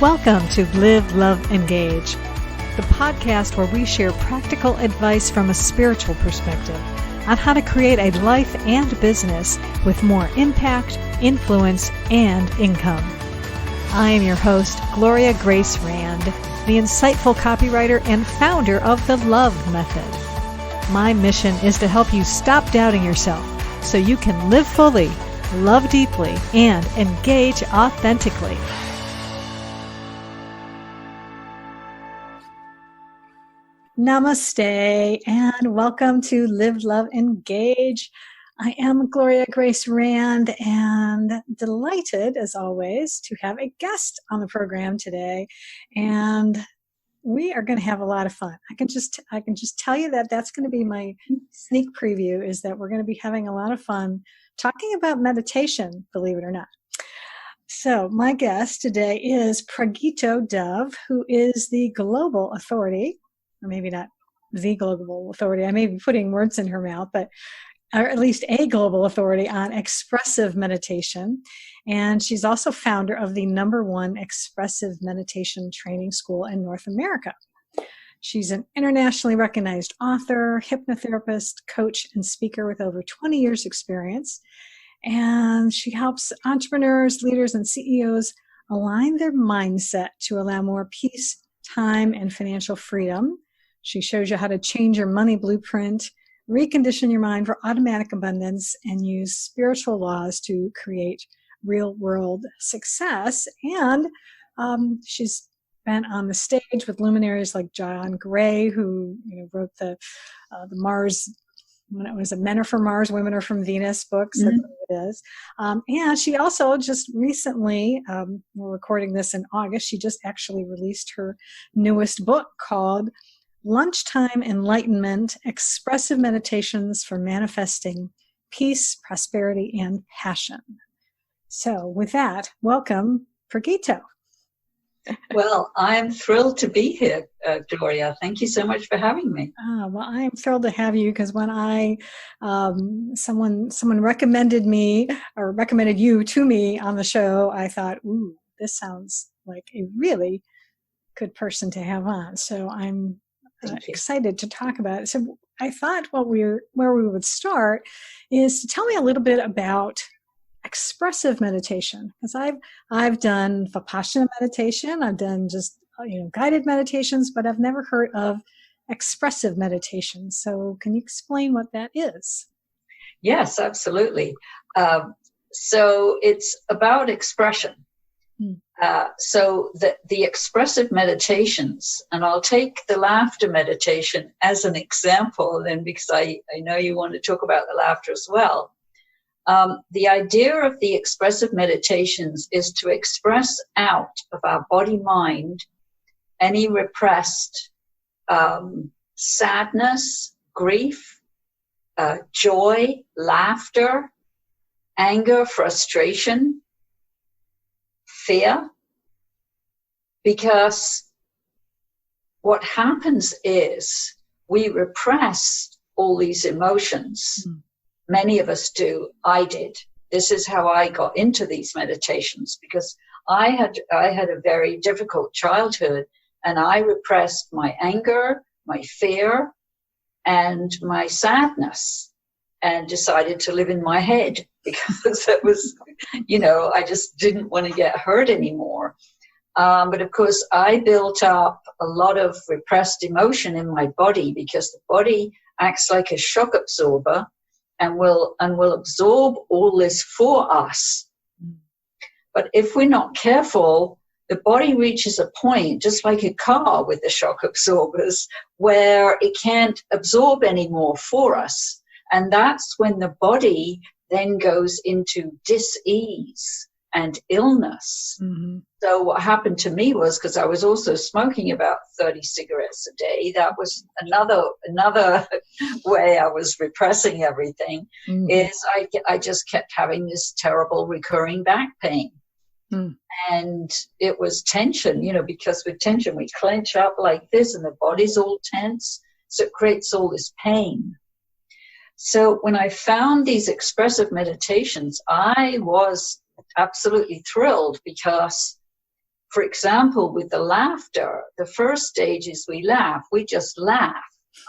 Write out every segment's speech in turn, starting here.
Welcome to Live, Love, Engage, the podcast where we share practical advice from a spiritual perspective on how to create a life and business with more impact, influence, and income. I am your host, Gloria Grace Rand, the insightful copywriter and founder of the Love Method. My mission is to help you stop doubting yourself so you can live fully, love deeply, and engage authentically. Namaste and welcome to Live, Love, Engage. I am Gloria Grace Rand and delighted, as always, to have a guest on the program today. And we are going to have a lot of fun. I can just tell you that that's going to be my sneak preview, is that we're going to be having a lot of fun talking about meditation, believe it or not. So my guest today is Pragito Dove, who is the global authority, or maybe not the global authority. I may be putting words in her mouth, but or at least a global authority on expressive meditation. And she's also founder of the #1 expressive meditation training school in North America. She's an internationally recognized author, hypnotherapist, coach, and speaker with over 20 years experience. And she helps entrepreneurs, leaders, and CEOs align their mindset to allow more peace, time, and financial freedom. She shows you how to change your money blueprint, recondition your mind for automatic abundance, and use spiritual laws to create real-world success. And she's been on the stage with luminaries like John Gray, who wrote the Mars, when it was Men Are From Mars, Women Are From Venus books. That's what it is. And she also just recently, we're recording this in August, she just actually released her newest book called Lunchtime Enlightenment, Expressive Meditations for Manifesting Peace, Prosperity, and Passion. So with that, welcome, Pragito. Well, I'm thrilled to be here, Gloria. Thank you so much for having me. Well, I am thrilled to have you because when someone recommended me or recommended you to me on the show, I thought, ooh, this sounds like a really good person to have on. So I'm excited to talk about it. So I thought where we would start is to tell me a little bit about expressive meditation, because I've done Vipassana meditation, I've done just guided meditations, but I've never heard of expressive meditation. So can you explain what that is? Yes, absolutely. So it's about expression. So the expressive meditations, and I'll take the laughter meditation as an example then, because I know you want to talk about the laughter as well. The idea of the expressive meditations is to express out of our body-mind any repressed sadness, grief, joy, laughter, anger, frustration, fear. Because what happens is we repress all these emotions. Many of us do. I did. This is how I got into these meditations, because I had a very difficult childhood, and I repressed my anger, my fear, and my sadness, and decided to live in my head because it was, I just didn't want to get hurt anymore. But of course, I built up a lot of repressed emotion in my body, because the body acts like a shock absorber and will absorb all this for us. But if we're not careful, the body reaches a point, just like a car with the shock absorbers, where it can't absorb anymore for us. And that's when the body then goes into dis-ease and illness. So what happened to me was, because I was also smoking about 30 cigarettes a day, that was another way I was repressing everything, is I just kept having this terrible recurring back pain. And it was tension, because with tension we clench up like this and the body's all tense, so it creates all this pain. So when I found these expressive meditations, I was absolutely thrilled, because for example, with the laughter, the first stage is we laugh. We just laugh.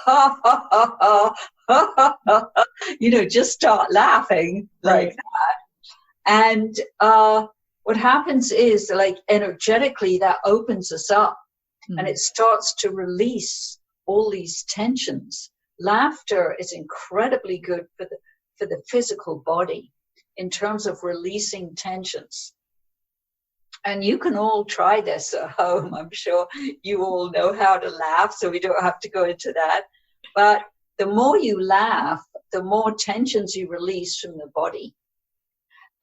Ha, ha, ha, ha, ha, ha, ha. You know, just start laughing like that. And what happens is, like, energetically, that opens us up and it starts to release all these tensions. Laughter is incredibly good for the physical body in terms of releasing tensions. And you can all try this at home. I'm sure you all know how to laugh, so we don't have to go into that. But the more you laugh, the more tensions you release from the body.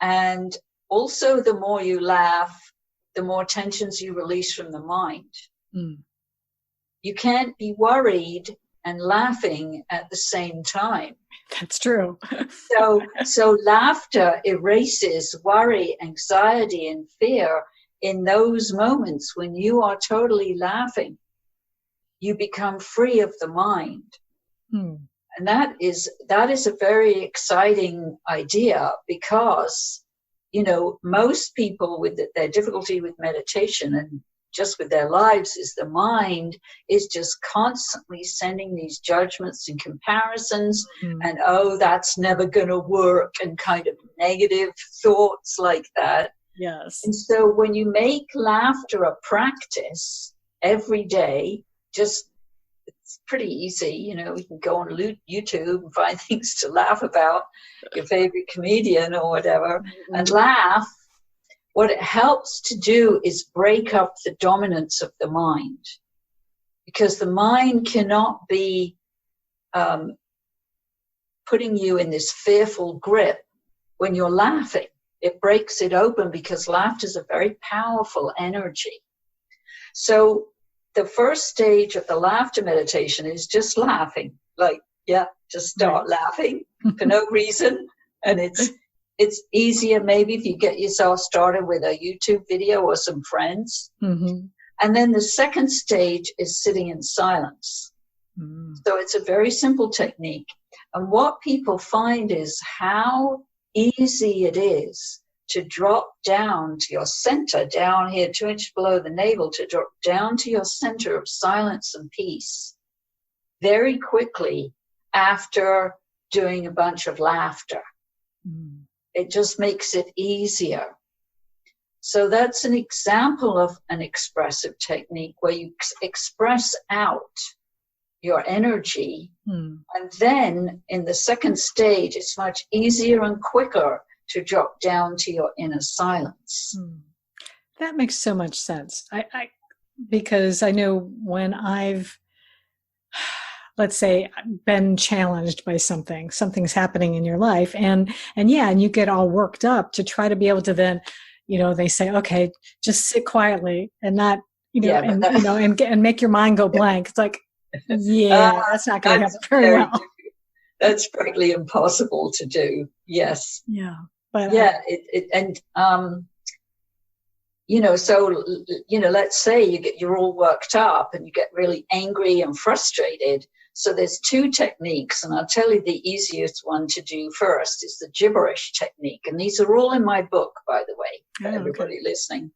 And also, the more you laugh, the more tensions you release from the mind. You can't be worried and laughing at the same time. That's true. So laughter erases worry, anxiety, and fear. In those moments when you are totally laughing, you become free of the mind. And that is a very exciting idea, because, you know, most people with their difficulty with meditation and just with their lives is the mind is just constantly sending these judgments and comparisons and, oh, that's never going to work, and kind of negative thoughts like that. Yes. And so when you make laughter a practice every day, it's pretty easy. You know, you can go on YouTube and find things to laugh about, your favorite comedian or whatever, and laugh. What it helps to do is break up the dominance of the mind, because the mind cannot be putting you in this fearful grip when you're laughing. It breaks it open, because laughter is a very powerful energy. So the first stage of the laughter meditation is just laughing, like, just start laughing for no reason. And it's easier maybe if you get yourself started with a YouTube video or some friends. And then the second stage is sitting in silence. So it's a very simple technique. And what people find is how easy it is to drop down to your center, down here 2 inches below the navel, to drop down to your center of silence and peace very quickly after doing a bunch of laughter. It just makes it easier. So that's an example of an expressive technique where you express out your energy. And then in the second stage, it's much easier and quicker to drop down to your inner silence. That makes so much sense. Because I know when I've, let's say, been challenged by something's happening in your life, and you get all worked up to try to be able to then, you know, they say, okay, just sit quietly and not, you know, and make your mind go blank. It's like, that's not going to happen very well. That's practically impossible to do. Yes. Yeah. But you know, so, you know, let's say you're all worked up and you get really angry and frustrated. So there's two techniques, and I'll tell you the easiest one to do first is the gibberish technique. And these are all in my book, by the way, for everybody listening.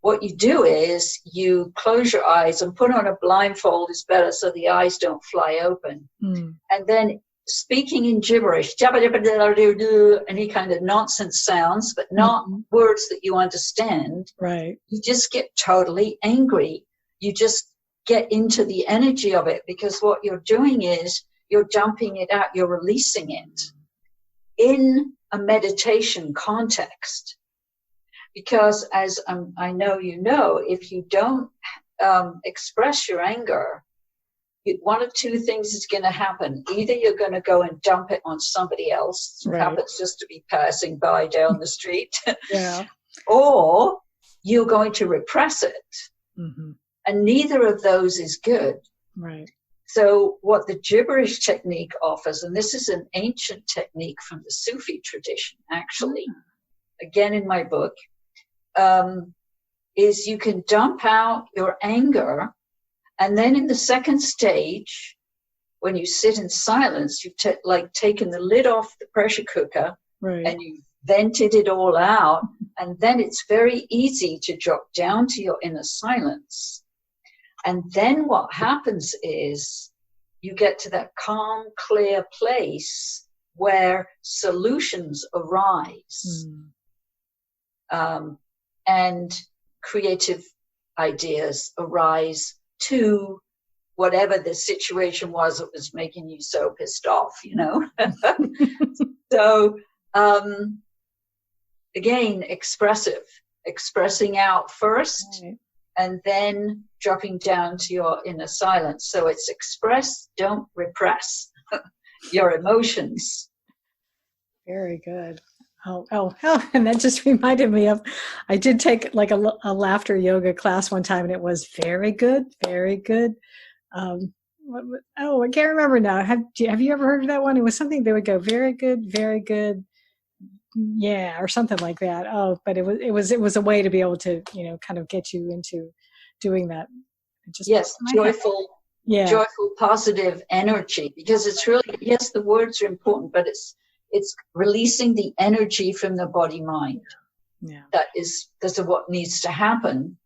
What you do is you close your eyes, and put on a blindfold is better so the eyes don't fly open. And then speaking in gibberish, any kind of nonsense sounds, but not words that you understand. Right. You just get totally angry. You just get into the energy of it, because what you're doing is you're dumping it out, you're releasing it in a meditation context. Because as I know you know, if you don't express your anger, one of two things is going to happen. Either you're going to go and dump it on somebody else, who happens just to be passing by down the street, or you're going to repress it. And neither of those is good. Right. So what the gibberish technique offers, and this is an ancient technique from the Sufi tradition, actually, again in my book, is you can dump out your anger. And then in the second stage, when you sit in silence, you've taken the lid off the pressure cooker, and you've vented it all out. And then it's very easy to drop down to your inner silence. And then what happens is you get to that calm, clear place where solutions arise, and creative ideas arise to whatever the situation was that was making you so pissed off, you know. So again, expressing out first, right, and then dropping down to your inner silence. So it's express, don't repress your emotions. Very good. Oh, and that just reminded me of, I did take like a laughter yoga class one time, and it was very good, very good. I can't remember now. Have you ever heard of that one? It was something they would go very good, yeah, or something like that. Oh, but it was a way to be able to, you know, kind of get you into doing that. Yes, joyful, positive energy, because it's really, yes, the words are important, but it's releasing the energy from the body mind. Yeah, that's what needs to happen.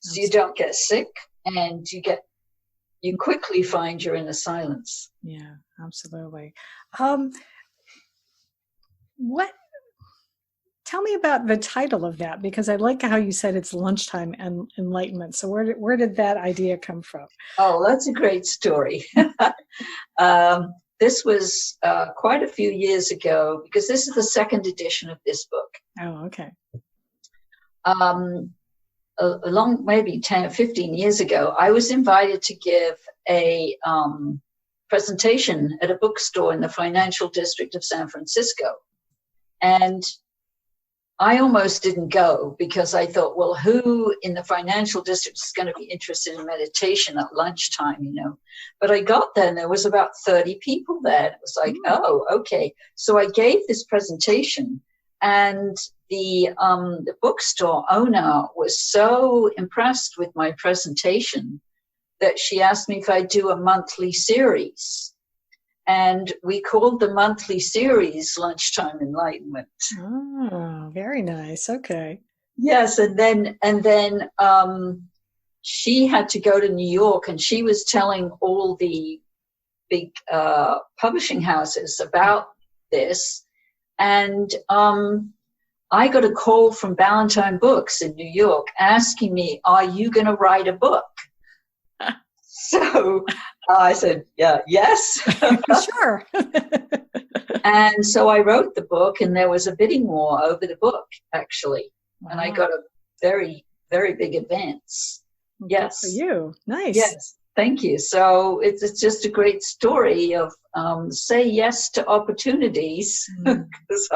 So you don't get sick, and you quickly find you're in the silence. Yeah, absolutely. Tell me about the title of that, because I like how you said it's Lunchtime and Enlightenment. So where did that idea come from? Oh, that's a great story. This was quite a few years ago, because this is the second edition of this book. Oh, okay. Along maybe 10 or 15 years ago, I was invited to give a presentation at a bookstore in the financial district of San Francisco. And I almost didn't go, because I thought, well, who in the financial district is going to be interested in meditation at lunchtime, you know? But I got there, and there was about 30 people there. It was like, oh, okay. So I gave this presentation, and the bookstore owner was so impressed with my presentation that she asked me if I'd do a monthly series. And we called the monthly series Lunchtime Enlightenment. Oh, very nice. Okay. Yes, and then she had to go to New York, and she was telling all the big publishing houses about this. And I got a call from Ballantine Books in New York asking me, "Are you going to write a book?" So I said, "Yeah, yes." Sure. And so I wrote the book, and there was a bidding war over the book, actually. Wow. And I got a very, very big advance. Well, yes. Good for you. Nice. Yes. Thank you. So it's just a great story of say yes to opportunities. Because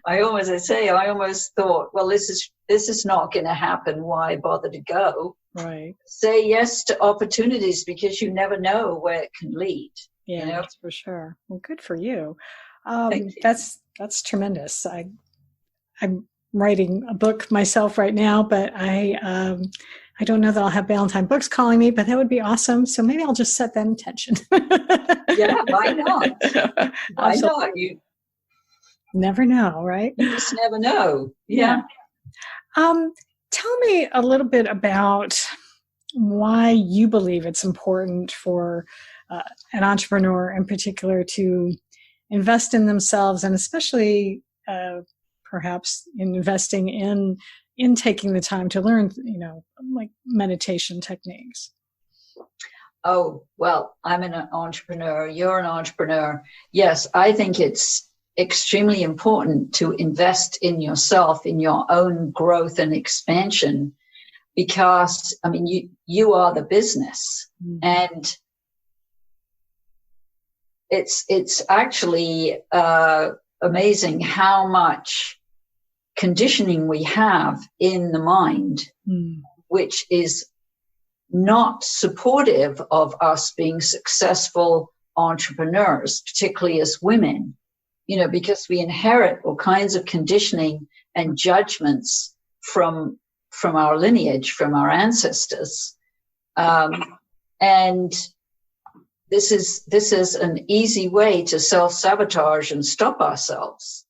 I almost thought, well, this is not going to happen. Why bother to go? Right. Say yes to opportunities, because you never know where it can lead. Yeah, you know? That's for sure. Well, good for you. Thank you. That's tremendous. I'm writing a book myself right now, but I don't know that I'll have Ballantine Books calling me, but that would be awesome. So maybe I'll just set that intention. Yeah, why not? Why not? You never know, right? You just never know. Yeah. Tell me a little bit about why you believe it's important for an entrepreneur in particular to invest in themselves, and especially perhaps investing in taking the time to learn, you know, like meditation techniques. Oh, well, I'm an entrepreneur. You're an entrepreneur. Yes, I think it's extremely important to invest in yourself, in your own growth and expansion, because, I mean, you are the business. Mm-hmm. And it's actually amazing how much conditioning we have in the mind, which is not supportive of us being successful entrepreneurs, particularly as women, you know, because we inherit all kinds of conditioning and judgments from our lineage, from our ancestors. And this is an easy way to self-sabotage and stop ourselves.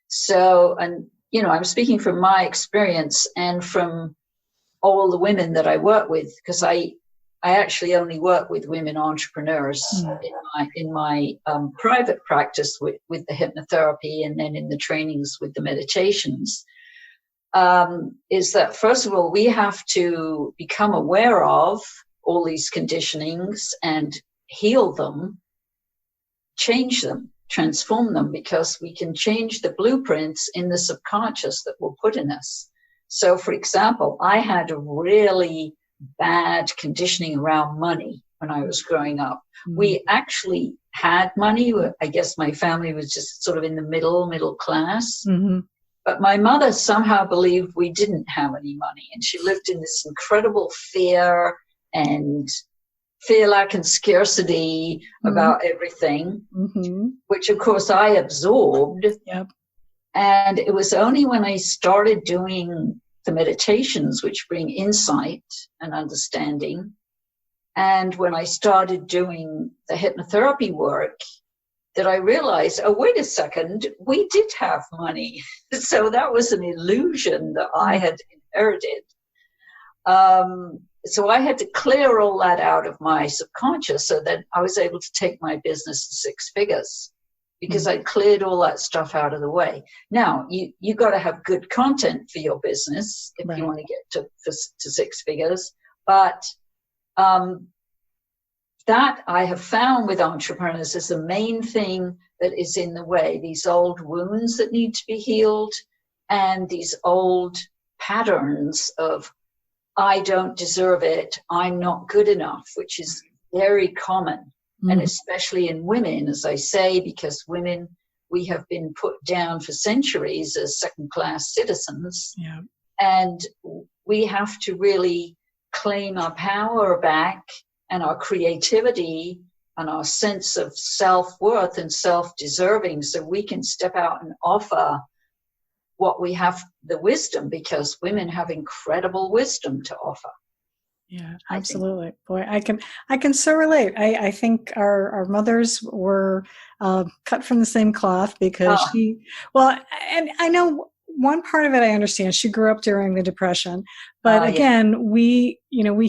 So, and you know, I'm speaking from my experience and from all the women that I work with, because I actually only work with women entrepreneurs in my private practice with the hypnotherapy, and then in the trainings with the meditations, is that first of all, we have to become aware of all these conditionings and heal them, change them, transform them, because we can change the blueprints in the subconscious that were put in us. So, for example, I had a really bad conditioning around money when I was growing up. We actually had money. I guess my family was just sort of in the middle class. But my mother somehow believed we didn't have any money. And she lived in this incredible fear, lack, and scarcity about everything, which, of course, I absorbed. Yep. And it was only when I started doing the meditations, which bring insight and understanding, and when I started doing the hypnotherapy work, that I realized, oh, wait a second, we did have money. So that was an illusion that I had inherited. So I had to clear all that out of my subconscious so that I was able to take my business to 6 figures, because I cleared all that stuff out of the way. Now, you got to have good content for your business if you want to get to 6 figures. But that I have found with entrepreneurs is the main thing that is in the way. These old wounds that need to be healed, and these old patterns of, I don't deserve it, I'm not good enough, which is very common. And especially in women, as I say, because women, we have been put down for centuries as second-class citizens. Yeah. And we have to really claim our power back, and our creativity, and our sense of self-worth and self-deserving, so we can step out and offer what we have, the wisdom, because women have incredible wisdom to offer. Yeah, absolutely. Boy, I can so relate. I think our mothers were cut from the same cloth, because and I know one part of it I understand. She grew up during the Depression, but again, we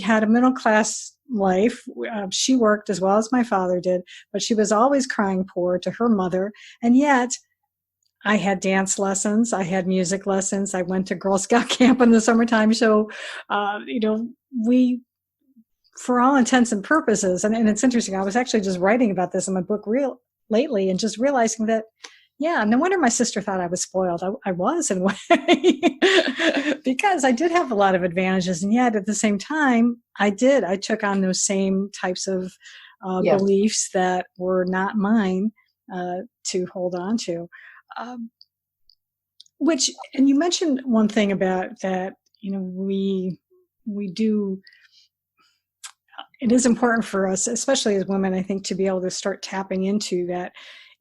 had a middle class life. She worked as well as my father did, but she was always crying poor to her mother. And yet I had dance lessons, I had music lessons, I went to Girl Scout camp in the summertime. So, we, for all intents and purposes, and it's interesting, I was actually just writing about this in my book lately, and just realizing that, yeah, no wonder my sister thought I was spoiled. I was, in a way, because I did have a lot of advantages. And yet at the same time, I took on those same types of beliefs that were not mine to hold on to. Which, and you mentioned one thing about that, we do, it is important for us, especially as women, I think, to be able to start tapping into that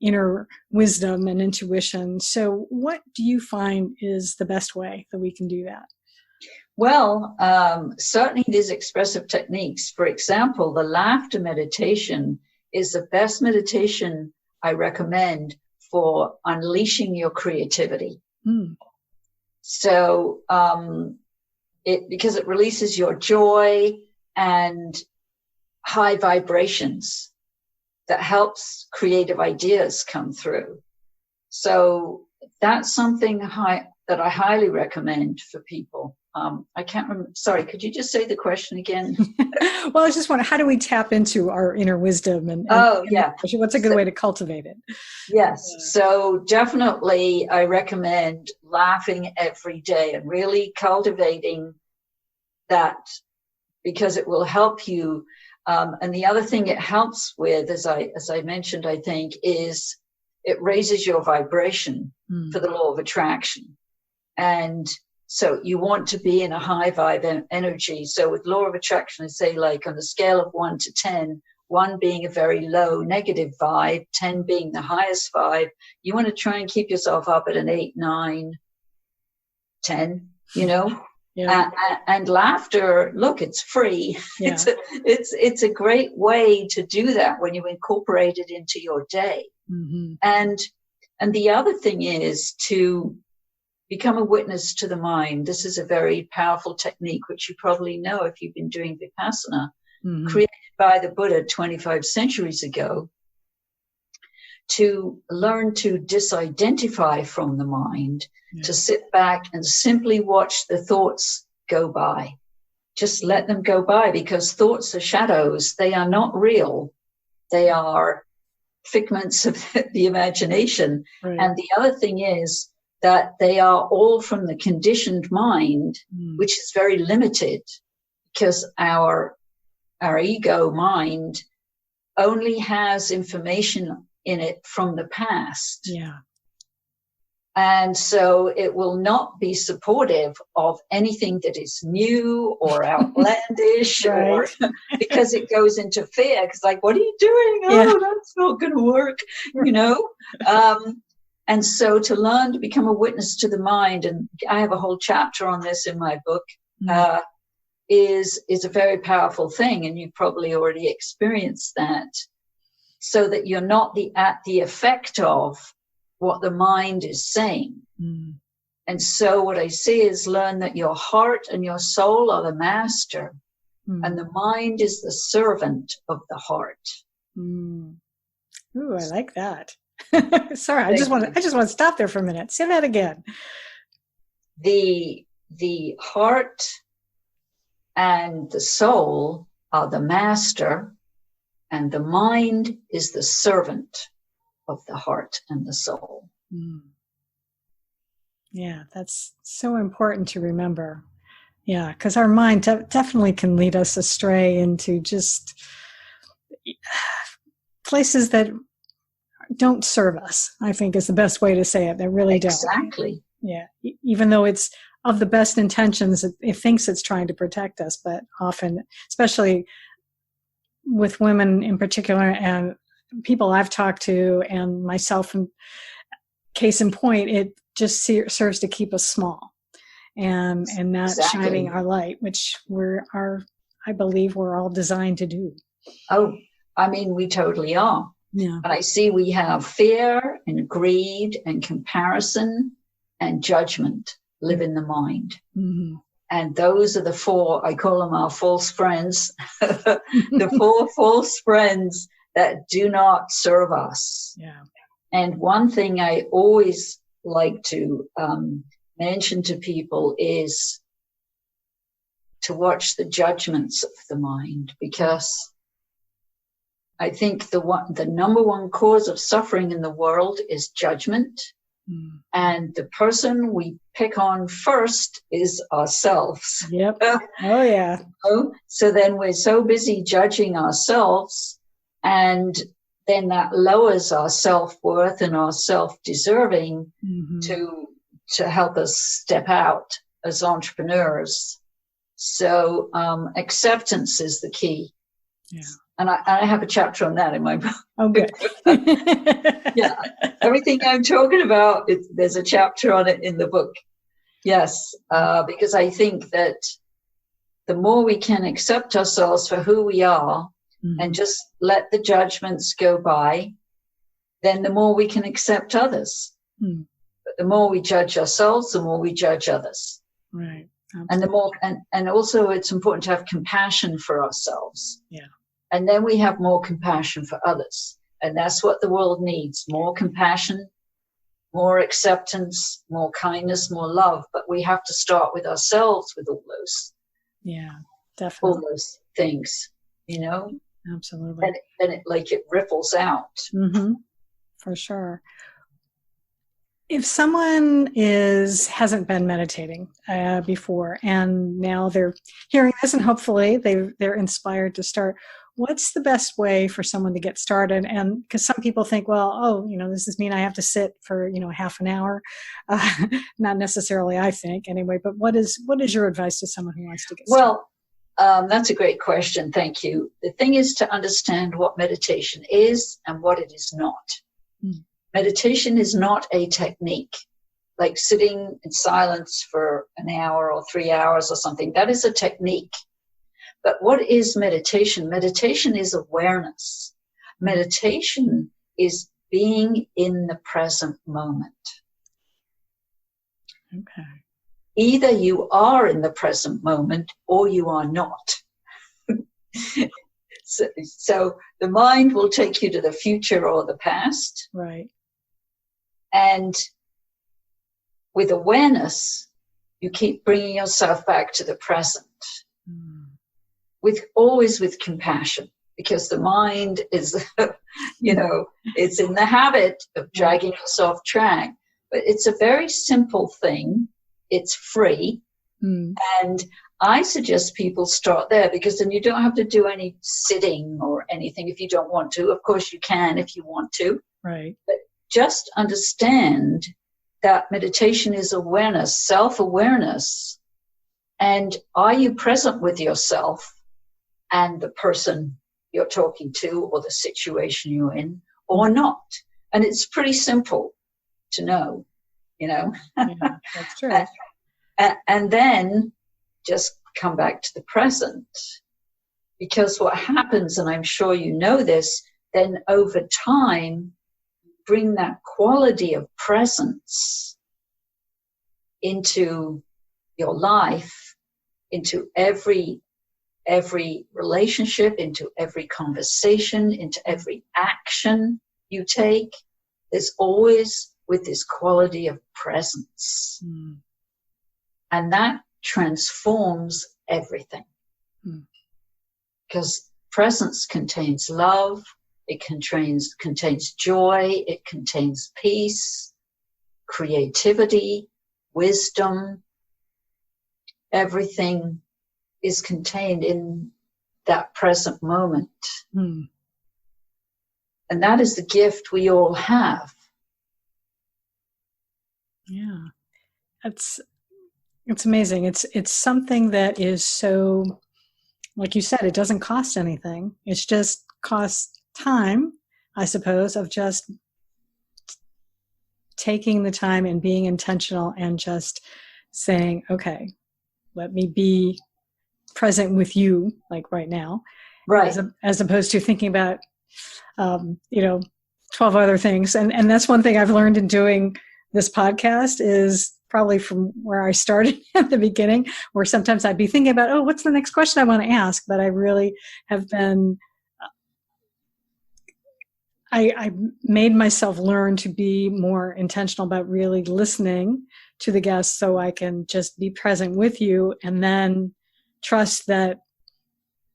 inner wisdom and intuition. So what do you find is the best way that we can do that? Well, certainly these expressive techniques. For example, the laughter meditation is the best meditation I recommend for unleashing your creativity. So because it releases your joy and high vibrations that helps creative ideas come through. So that's something that I highly recommend for people. I can't remember. Sorry, could you just say the question again? Well, I just wondering, how do we tap into our inner wisdom? And what's a good way to cultivate it? Yes. So definitely I recommend laughing every day and really cultivating that, because it will help you. And the other thing it helps with, as I mentioned, I think, is it raises your vibration for the law of attraction. And so you want to be in a high vibe energy. So with law of attraction, I say, like, on a scale of 1 to 10, 1 being a very low negative vibe, 10 being the highest vibe, you want to try and keep yourself up at an 8, 9, 10, Yeah. And laughter, look, it's free. Yeah. It's a great way to do that when you incorporate it into your day. And the other thing is to become a witness to the mind. This is a very powerful technique, which you probably know if you've been doing Vipassana, created by the Buddha 25 centuries ago, to learn to disidentify from the mind, to sit back and simply watch the thoughts go by. Just let them go by, because thoughts are shadows. They are not real. They are figments of the imagination. Right. And the other thing is that they are all from the conditioned mind, which is very limited, because our ego mind only has information in it from the past. Yeah. And so it will not be supportive of anything that is new or outlandish, right. or because it goes into fear. Because like, what are you doing? Oh, that's not going to work, you know? And so to learn to become a witness to the mind, and I have a whole chapter on this in my book, is a very powerful thing. And you've probably already experienced that, so that you're not at the effect of what the mind is saying. And so what I say is, learn that your heart and your soul are the master, and the mind is the servant of the heart. Ooh, I like that. Sorry, I just want to stop there for a minute. Say that again. The heart and the soul are the master, and the mind is the servant of the heart and the soul. Yeah, that's so important to remember. Yeah, because our mind definitely can lead us astray into just places that don't serve us, I think is the best way to say it. They really don't. Exactly. Yeah, even though it's of the best intentions, it thinks it's trying to protect us, but often, especially with women in particular, and people I've talked to and myself, and case in point, it just serves to keep us small and not shining our light, which I believe we're all designed to do. Oh, I mean, we totally are. Yeah. And I see we have fear and greed and comparison and judgment live in the mind. And those are the four, I call them our false friends, the four false friends that do not serve us. Yeah. And one thing I always like to mention to people is to watch the judgments of the mind, because I think the number one cause of suffering in the world is judgment. And the person we pick on first is ourselves. Yep. Oh, yeah. So then we're so busy judging ourselves, and then that lowers our self-worth and our self-deserving to help us step out as entrepreneurs. So acceptance is the key. Yeah. And I have a chapter on that in my book. Oh, good. Yeah. Everything I'm talking about, there's a chapter on it in the book. Yes. Because I think that the more we can accept ourselves for who we are and just let the judgments go by, then the more we can accept others. But the more we judge ourselves, the more we judge others. Right. Absolutely. And the more, and also it's important to have compassion for ourselves. Yeah. And then we have more compassion for others. And that's what the world needs. More compassion, more acceptance, more kindness, more love. But we have to start with ourselves with all those. Yeah, definitely. All those things, you know? Absolutely. Then it ripples out. For sure. If someone hasn't been meditating before, and now they're hearing this, and hopefully they're inspired to start, what's the best way for someone to get started? And because some people think, well, does this mean I have to sit for half an hour? Not necessarily, I think, anyway. But what is your advice to someone who wants to get started? Well, that's a great question. Thank you. The thing is to understand what meditation is and what it is not. Meditation is not a technique, like sitting in silence for an hour or 3 hours or something. That is a technique. But what is meditation? Meditation is awareness. Meditation is being in the present moment. Okay. Either you are in the present moment or you are not. So the mind will take you to the future or the past. Right. And with awareness, you keep bringing yourself back to the present. Always with compassion, because the mind is, it's in the habit of dragging us off track. But it's a very simple thing. It's free. And I suggest people start there, because then you don't have to do any sitting or anything if you don't want to. Of course you can if you want to. Right. But just understand that meditation is awareness, self-awareness. And are you present with yourself and the person you're talking to or the situation you're in or not? And it's pretty simple to know, Yeah, that's true. And then just come back to the present. Because what happens, and I'm sure you know this, then over time, bring that quality of presence into your life, into every relationship, into every conversation, into every action you take. There's always with this quality of presence. And that transforms everything. Because presence contains love, it contains joy, it contains peace, creativity, wisdom. Everything is contained in that present moment. And that is the gift we all have. Yeah. It's amazing. It's something that is so, like you said, it doesn't cost anything. It's just costs time, I suppose, of just taking the time and being intentional and just saying, okay, let me be present with you, like right now. Right. As opposed to thinking about, 12 other things. And that's one thing I've learned in doing this podcast is probably from where I started at the beginning, where sometimes I'd be thinking about, what's the next question I want to ask? But I really have been, I made myself learn to be more intentional about really listening to the guests so I can just be present with you and then trust that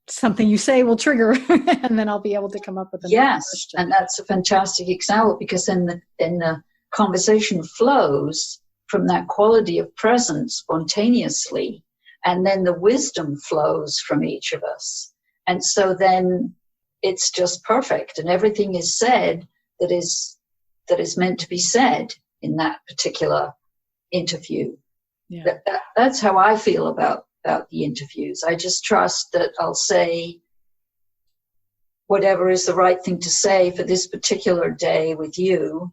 something you say will trigger and then I'll be able to come up with another question. And that's a fantastic example, because then the conversation flows from that quality of presence spontaneously, and then the wisdom flows from each of us. And so then it's just perfect, and everything is said that is meant to be said in that particular interview. Yeah. That's how I feel about the interviews. I just trust that I'll say whatever is the right thing to say for this particular day with you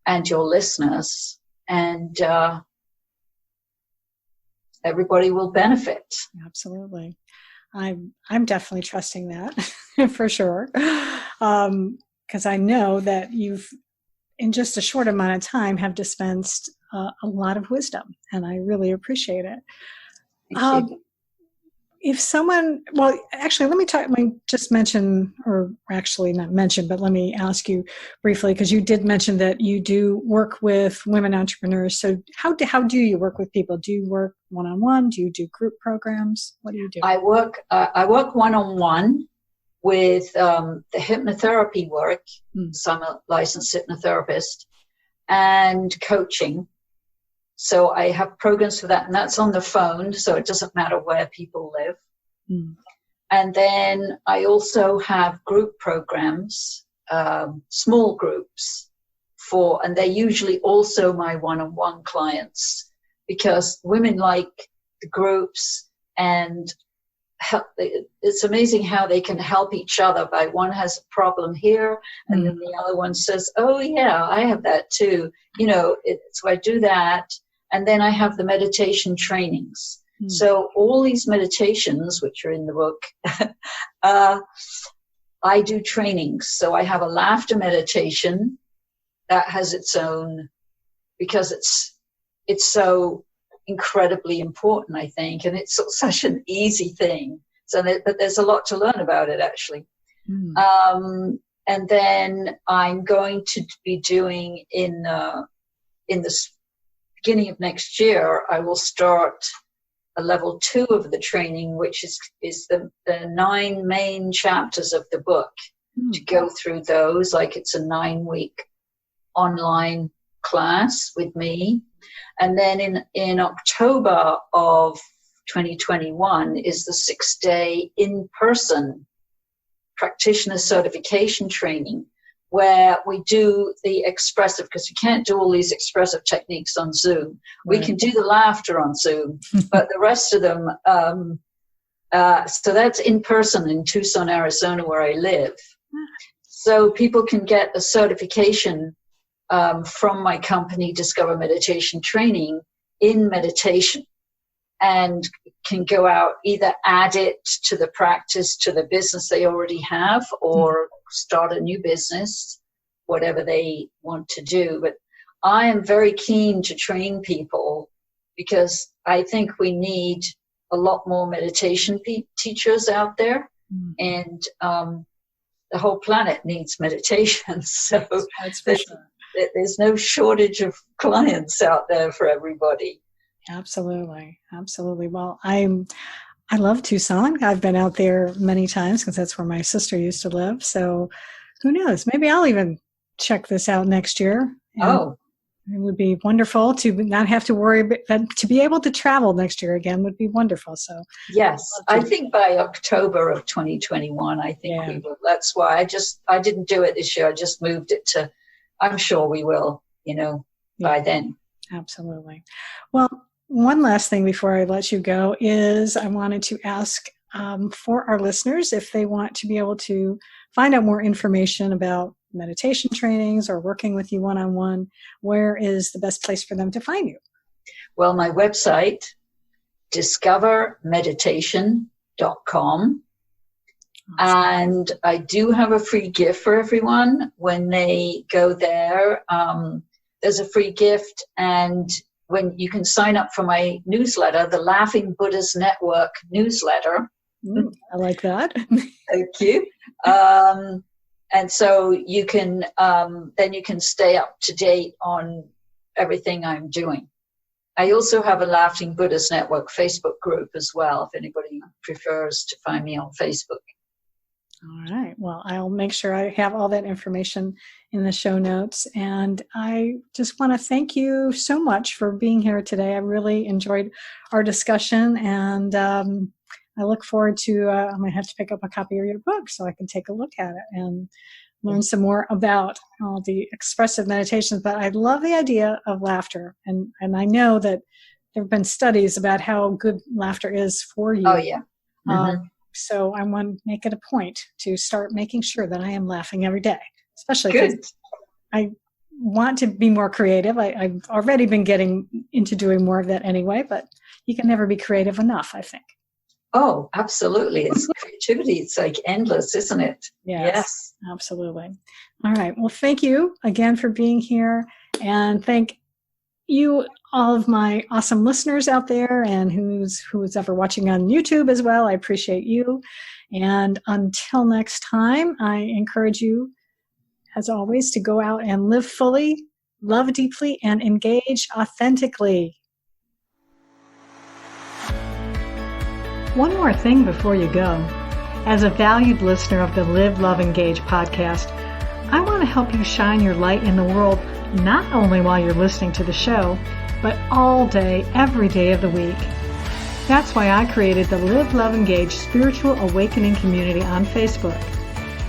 and your listeners, and everybody will benefit. Absolutely. I'm definitely trusting that for sure. Because I know that you've, in just a short amount of time, have dispensed a lot of wisdom, and I really appreciate it. Thank you. If someone, well, actually, let me just mention, or actually not mention, but let me ask you briefly, because you did mention that you do work with women entrepreneurs. So how do you work with people? Do you work one-on-one? Do you do group programs? What do you do? I work one-on-one with the hypnotherapy work. So I'm a licensed hypnotherapist, and coaching. So I have programs for that, and that's on the phone, so it doesn't matter where people live. And then I also have group programs, small groups and they're usually also my one-on-one clients, because women like the groups, and it's amazing how they can help each other. By one has a problem here, and then the other one says, oh yeah, I have that too. So I do that. And then I have the meditation trainings. So all these meditations, which are in the book, I do trainings. So I have a laughter meditation that has its own, because it's so incredibly important, I think, and it's such an easy thing. But there's a lot to learn about it, actually. And then I'm going to be doing in the beginning of next year, I will start a level 2 of the training, which is the 9 main chapters of the book. To go through those, like it's a 9-week online class with me. And then in October of 2021 is the 6-day in-person practitioner certification training, where we do the expressive, because we can't do all these expressive techniques on Zoom. Right. We can do the laughter on Zoom, but the rest of them, so that's in person in Tucson, Arizona, where I live. So people can get a certification from my company, Discover Meditation Training, in meditation, and can go out, either add it to the practice, to the business they already have, or start a new business, whatever they want to do. But I am very keen to train people, because I think we need a lot more meditation teachers out there, and the whole planet needs meditation. So there's no shortage of clients out there for everybody. Absolutely. Absolutely. Well, I love Tucson. I've been out there many times because that's where my sister used to live. So who knows? Maybe I'll even check this out next year. It would be wonderful to not have to worry, to be able to travel next year again would be wonderful. So yes, I think by October of 2021, I think we will. That's why I didn't do it this year. I just moved it to, I'm sure we will, by then. Absolutely. Well, one last thing before I let you go is I wanted to ask for our listeners if they want to be able to find out more information about meditation trainings or working with you one-on-one, where is the best place for them to find you? Well, my website, discovermeditation.com. And I do have a free gift for everyone when they go there. There's a free gift, and when you can sign up for my newsletter, the Laughing Buddhas Network newsletter. I like that. Thank you. And so you can then you can stay up to date on everything I'm doing. I also have a Laughing Buddhas Network Facebook group as well, if anybody prefers to find me on Facebook. All right. Well, I'll make sure I have all that information in the show notes. And I just want to thank you so much for being here today. I really enjoyed our discussion, and I look forward to, I'm going to have to pick up a copy of your book so I can take a look at it and learn some more about all the expressive meditations. But I love the idea of laughter. And I know that there have been studies about how good laughter is for you. Oh, yeah. So I want to make it a point to start making sure that I am laughing every day, especially because I want to be more creative. I've already been getting into doing more of that anyway, but you can never be creative enough, I think. Oh, absolutely. It's creativity. It's like endless, isn't it? Yes, absolutely. All right. Well, thank you again for being here, and thank you, all of my awesome listeners out there, and who's ever watching on YouTube as well. I appreciate you. And until next time, I encourage you, as always, to go out and live fully, love deeply, and engage authentically. One more thing before you go. As a valued listener of the Live, Love, Engage podcast, I want to help you shine your light in the world, not only while you're listening to the show, but all day, every day of the week. That's why I created the Live, Love, Engage Spiritual Awakening Community on Facebook.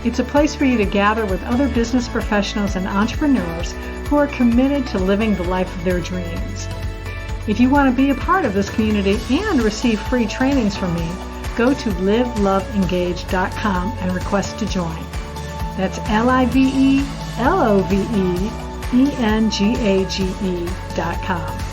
It's a place for you to gather with other business professionals and entrepreneurs who are committed to living the life of their dreams. If you want to be a part of this community and receive free trainings from me, go to liveloveengage.com and request to join. That's liveloveengage.com.